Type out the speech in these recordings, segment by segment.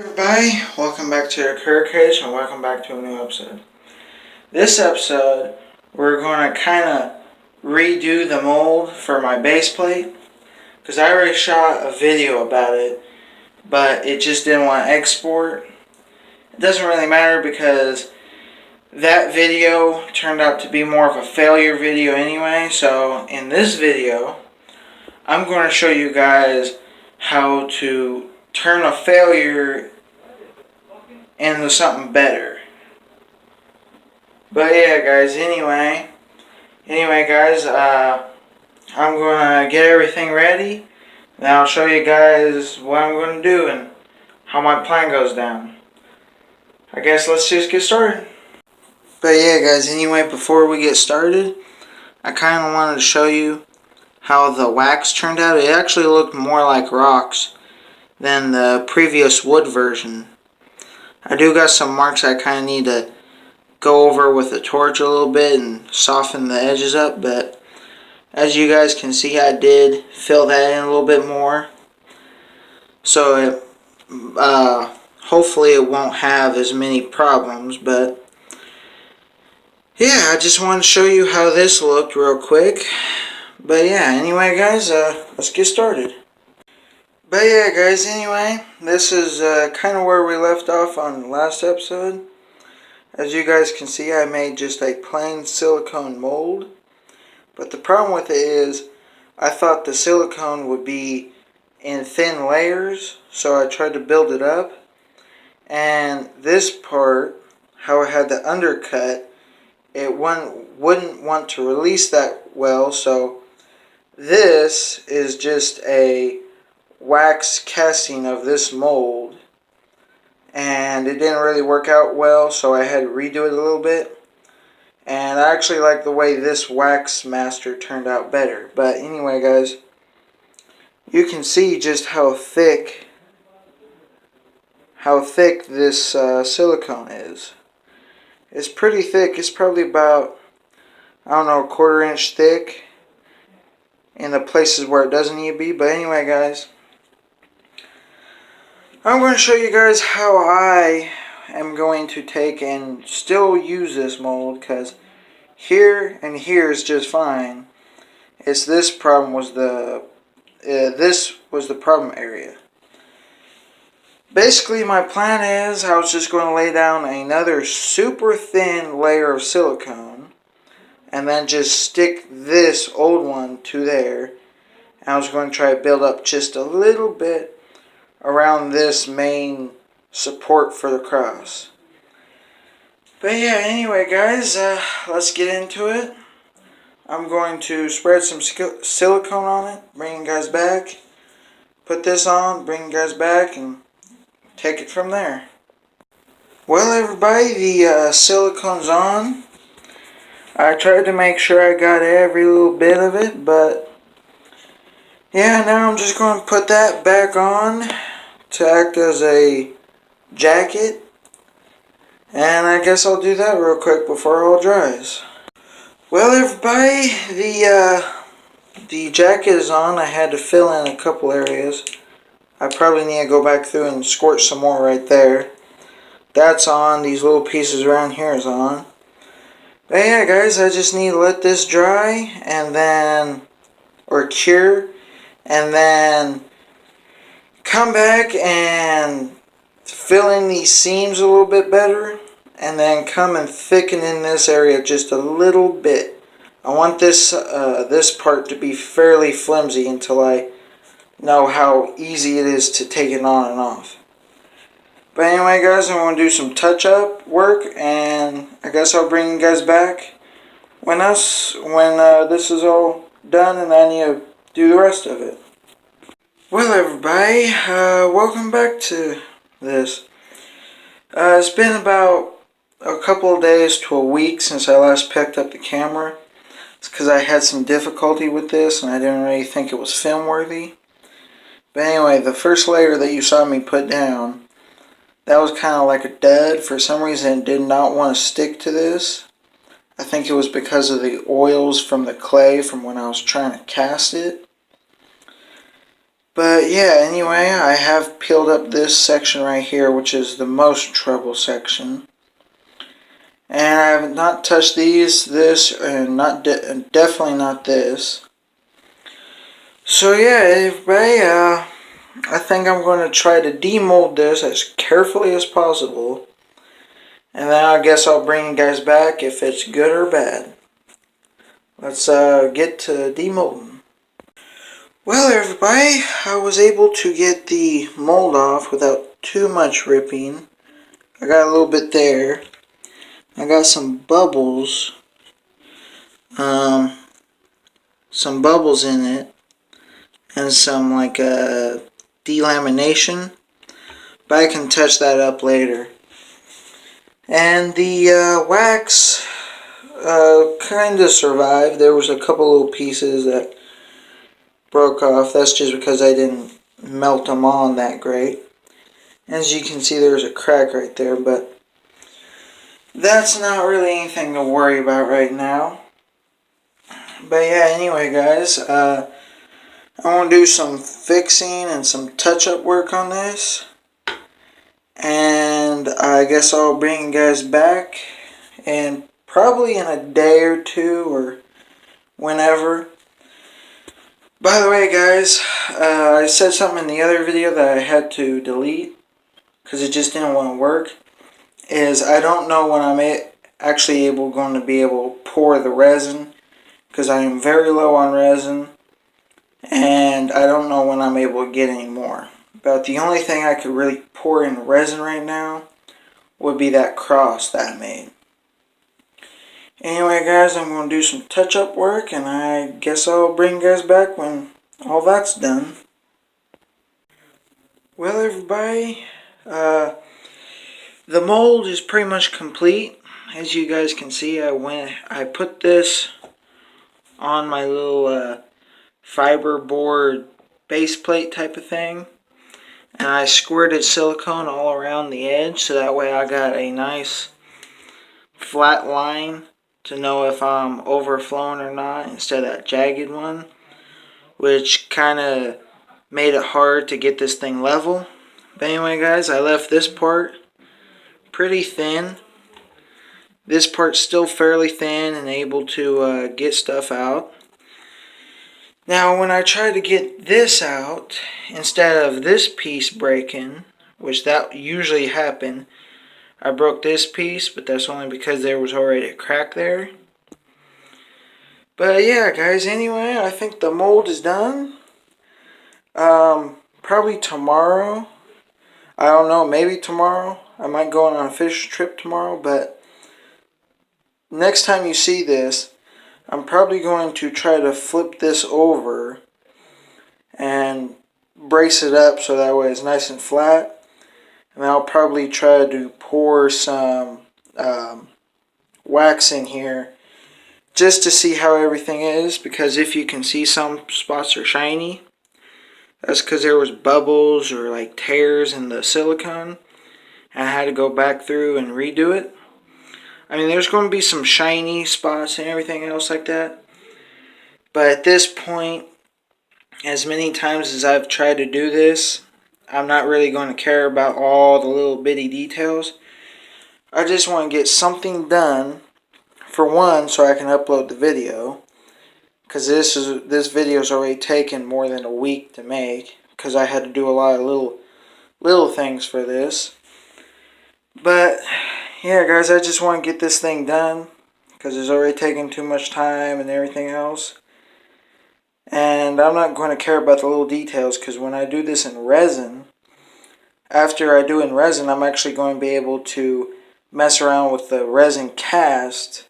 Everybody, welcome back to the Cur Cage and welcome back to a new episode. This episode, we're going to kind of redo the mold for my base plate because I already shot a video about it, but it just didn't want to export. It doesn't really matter because that video turned out to be more of a failure video anyway. So in this video, I'm going to show you guys how to turn a failure into something better. But yeah, guys, anyway guys, I'm gonna get everything ready, and I'll show you guys what I'm gonna do and how my plan goes down. I guess let's just get started. But yeah, guys, anyway, before we get started, I kind of wanted to show you how the wax turned out. It actually looked more like rocks than the previous wood version. I do got some marks I kind of need to go over with a torch a little bit and soften the edges up, but as you guys can see, I did fill that in a little bit more, so it, hopefully it won't have as many problems. But yeah, I just wanted to show you how this looked real quick. But yeah, anyway guys, let's get started. But yeah, guys, anyway, this is kind of where we left off on the last episode. As you guys can see, I made just a plain silicone mold. But the problem with it is, I thought the silicone would be in thin layers, so I tried to build it up. And this part, how it had the undercut, it wouldn't want to release that well, so this is just a wax casting of this mold, and it didn't really work out well, so I had to redo it a little bit. And I actually like the way this wax master turned out better. But anyway guys, you can see just how thick this silicone is. It's pretty thick. It's probably about, I don't know, a 1/4 inch thick in the places where it doesn't need to be. But anyway guys, I'm going to show you guys how I am going to take and still use this mold, because here and here is just fine. It's this problem was this was the problem area. Basically, my plan is I was just going to lay down another super thin layer of silicone and then just stick this old one to there. And I was going to try to build up just a little bit around this main support for the cross. But yeah, anyway guys, let's get into it. I'm going to spread some silicone on it, bring you guys back, put this on, bring you guys back, and take it from there. Well everybody, the silicone's on. I tried to make sure I got every little bit of it, but yeah, now I'm just going to put that back on to act as a jacket, and I guess I'll do that real quick before it all dries. Well everybody, the jacket is on. I had to fill in a couple areas. I probably need to go back through and squirt some more right there. That's on. These little pieces around here is on. But yeah guys, I just need to let this dry and then, or cure, and then come back and fill in these seams a little bit better, and then come and thicken in this area just a little bit. I want this this part to be fairly flimsy until I know how easy it is to take it on and off. But anyway guys, I'm going to do some touch-up work, and I guess I'll bring you guys back when this is all done and I need to do the rest of it. Well everybody, welcome back to this. It's been about a couple of days to a week since I last picked up the camera. It's because I had some difficulty with this and I didn't really think it was film worthy. But anyway, the first layer that you saw me put down, that was kind of like a dud. For some reason it did not want to stick to this. I think it was because of the oils from the clay from when I was trying to cast it. But yeah, anyway, I have peeled up this section right here, which is the most trouble section. And I have not touched this, and definitely not this. So yeah, everybody, I think I'm going to try to demold this as carefully as possible. And then I guess I'll bring you guys back if it's good or bad. Let's get to demolding. Well, everybody, I was able to get the mold off without too much ripping. I got a little bit there. I got some bubbles. Some bubbles in it. And some like delamination. But I can touch that up later. And the wax kind of survived. There was a couple little pieces that broke off. That's just because I didn't melt them on that great. As you can see, there's a crack right there, but that's not really anything to worry about right now. But yeah, anyway guys, I want to do some fixing and some touch-up work on this. And I guess I'll bring you guys back, and probably in a day or two or whenever. By the way guys, I said something in the other video that I had to delete because it just didn't want to work. Is I don't know when I'm actually going to be able to pour the resin, because I am very low on resin, and I don't know when I'm able to get any more. But the only thing I could really pour in resin right now would be that cross that I made. Anyway guys, I'm going to do some touch-up work, and I guess I'll bring you guys back when all that's done. Well everybody, the mold is pretty much complete. As you guys can see, I put this on my little fiber board base plate type of thing, and I squirted silicone all around the edge, so that way I got a nice flat line to know if I'm overflowing or not, instead of that jagged one, which kind of made it hard to get this thing level. But anyway guys, I left this part pretty thin. This part's still fairly thin and able to get stuff out. Now when I try to get this out, instead of this piece breaking, which that usually happen, I broke this piece, but that's only because there was already a crack there. But yeah guys, anyway, I think the mold is done. Probably tomorrow. I don't know, maybe tomorrow. I might go on a fish trip tomorrow, but next time you see this, I'm probably going to try to flip this over and brace it up so that way it's nice and flat. And I'll probably try to pour some wax in here just to see how everything is, because if you can see some spots are shiny, that's because there was bubbles or like tears in the silicone, and I had to go back through and redo it. I mean, there's going to be some shiny spots and everything else like that, but at this point, as many times as I've tried to do this, I'm not really going to care about all the little bitty details. I just want to get something done, for one, so I can upload the video, because this video is already taken more than a week to make, because I had to do a lot of little things for this. But yeah guys, I just want to get this thing done, because it's already taken too much time and everything else. And I'm not going to care about the little details, because when I do this in resin, after I do in resin, I'm actually going to be able to mess around with the resin cast.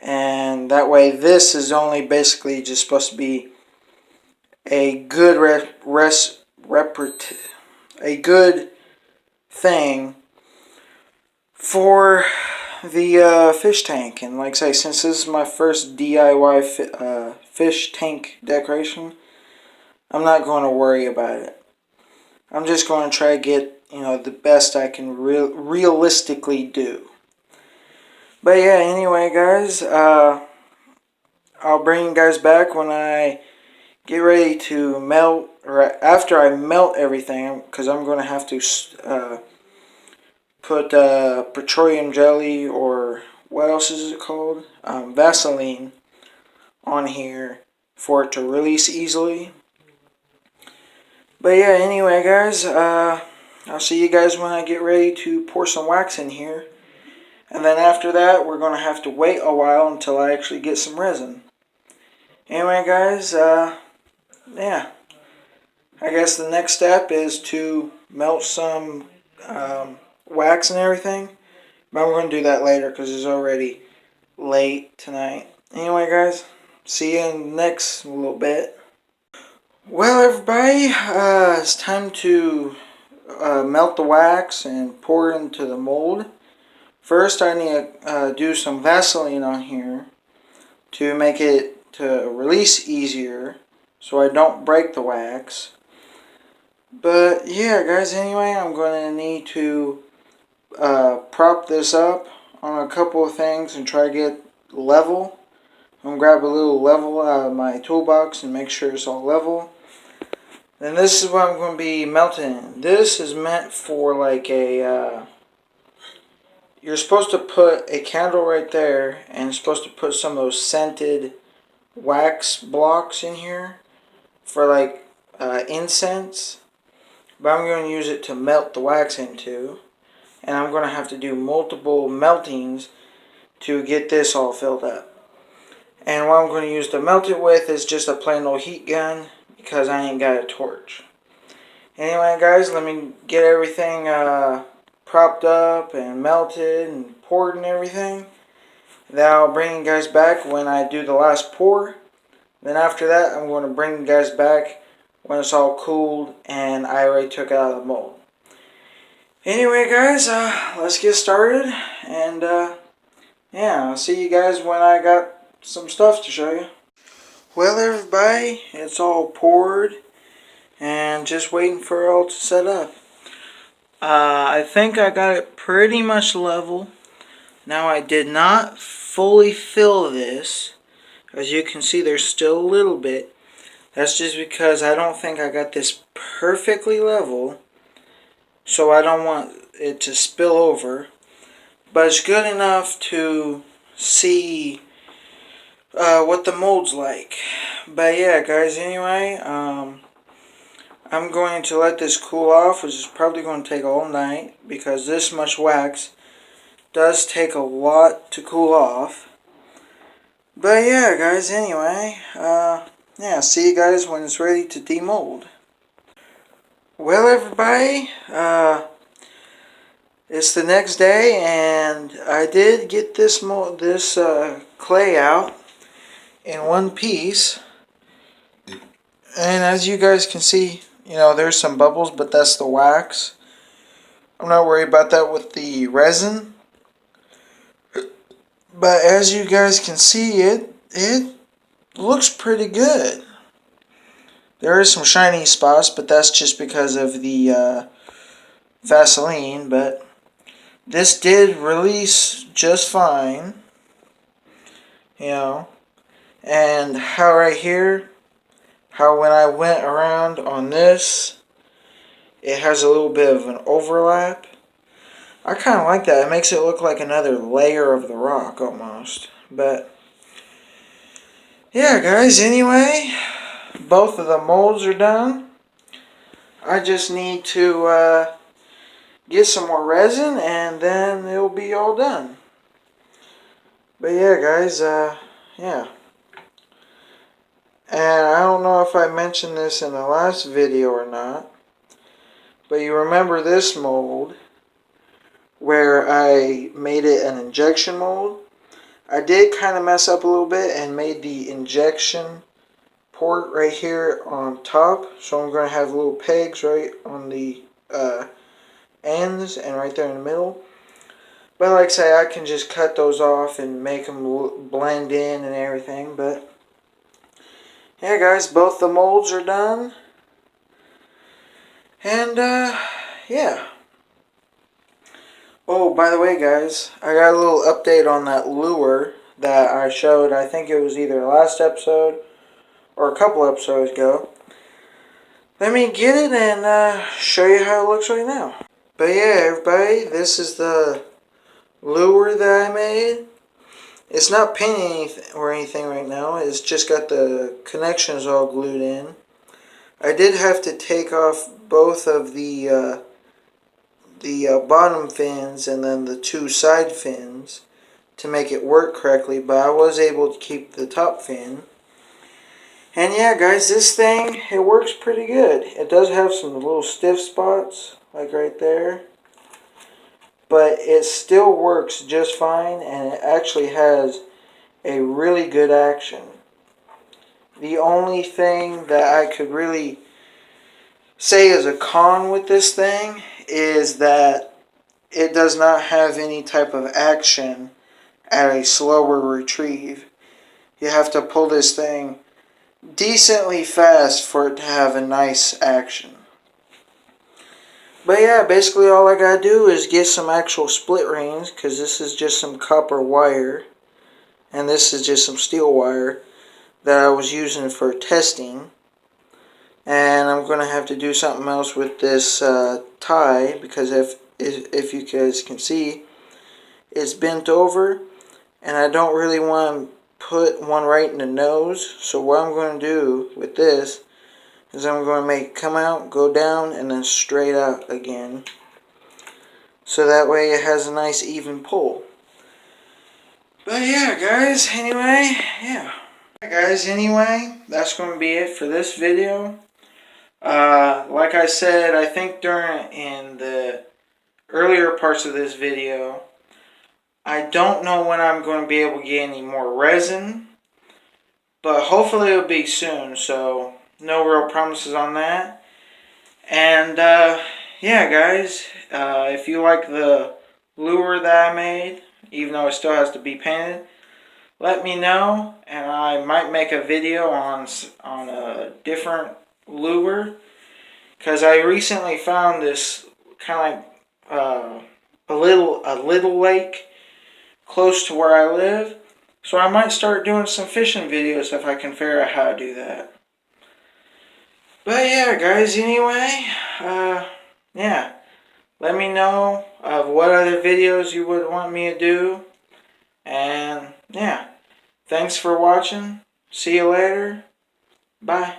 And that way this is only basically just supposed to be a good a good thing for the fish tank. And like I say, since this is my first DIY fish tank decoration, I'm not going to worry about it. I'm just going to try to get, the best I can realistically do. But yeah, anyway guys, I'll bring you guys back when I get ready to melt, or after I melt everything, because I'm going to have to put petroleum jelly, or what else is it called? Vaseline on here for it to release easily. But yeah, anyway guys, I'll see you guys when I get ready to pour some wax in here. And then after that, we're going to have to wait a while until I actually get some resin. Anyway guys, yeah. I guess the next step is to melt some wax and everything. But we're going to do that later because it's already late tonight. Anyway guys, see you in the next little bit. Well everybody, it's time to melt the wax and pour it into the mold. First I need to do some Vaseline on here to make it to release easier so I don't break the wax. But yeah guys, anyway, I'm going to need to prop this up on a couple of things and try to get level. I'm going to grab a little level out of my toolbox and make sure it's all level. Then this is what I'm going to be melting. This is meant for like a, you're supposed to put a candle right there and you're supposed to put some of those scented wax blocks in here for like incense. But I'm going to use it to melt the wax into. And I'm going to have to do multiple meltings to get this all filled up. And what I'm going to use to melt it with is just a plain old heat gun because I ain't got a torch. Anyway guys, let me get everything propped up and melted and poured and everything. Then I'll bring you guys back when I do the last pour. Then after that, I'm going to bring you guys back when it's all cooled and I already took it out of the mold. Anyway guys, let's get started. And yeah, I'll see you guys when I got some stuff to show you. Well everybody, it's all poured and just waiting for it all to set up. I think I got it pretty much level. Now I did not fully fill this. As you can see, there's still a little bit. That's just because I don't think I got this perfectly level. So I don't want it to spill over. But it's good enough to see what the mold's like. But yeah guys, anyway, I'm going to let this cool off, which is probably going to take all night because this much wax does take a lot to cool off. But yeah guys, anyway, yeah, see you guys when it's ready to demold. Well everybody, it's the next day and I did get this clay out in one piece. And as you guys can see, you know, there's some bubbles, but that's the wax. I'm not worried about that with the resin. But as you guys can see, it looks pretty good. There is some shiny spots, but that's just because of the Vaseline. But this did release just fine. You know. And how right here, how when I went around on this, it has a little bit of an overlap. I kind of like that. It makes it look like another layer of the rock almost. But yeah guys, anyway, both of the molds are done. I just need to get some more resin and then it'll be all done. But yeah guys, yeah. And I don't know if I mentioned this in the last video or not, but you remember this mold where I made it an injection mold? I did kind of mess up a little bit and made the injection port right here on top. So I'm going to have little pegs right on the ends and right there in the middle. But like I say, I can just cut those off and make them blend in and everything. But yeah guys, both the molds are done. And yeah. Oh, by the way guys, I got a little update on that lure that I showed. I think it was either last episode or a couple episodes ago. Let me get it and show you how it looks right now. But yeah, everybody, this is the lure that I made. It's not painted or anything right now. It's just got the connections all glued in. I did have to take off both of the bottom fins and then the two side fins to make it work correctly, but I was able to keep the top fin. And yeah, guys, this thing, it works pretty good. It does have some little stiff spots, like right there, but it still works just fine, and it actually has a really good action. The only thing that I could really say is a con with this thing is that it does not have any type of action at a slower retrieve. You have to pull this thing decently fast for it to have a nice action. But yeah, basically all I gotta do is get some actual split rings, because this is just some copper wire and this is just some steel wire that I was using for testing. And I'm going to have to do something else with this tie, because if you guys can see, it's bent over and I don't really want to put one right in the nose. So what I'm going to do with this is I'm going to make it come out, go down, and then straight out again, so that way it has a nice even pull. But yeah, guys, anyway, that's going to be it for this video. Like I said, I think in the earlier parts of this video, I don't know when I'm going to be able to get any more resin, but hopefully it'll be soon, so no real promises on that. And yeah, guys, if you like the lure that I made, even though it still has to be painted, let me know, and I might make a video on a different lure, because I recently found this kind of like a little lake close to where I live, so I might start doing some fishing videos if I can figure out how to do that. But yeah, guys, anyway, yeah, let me know of what other videos you would want me to do, and yeah, thanks for watching. See you later. Bye.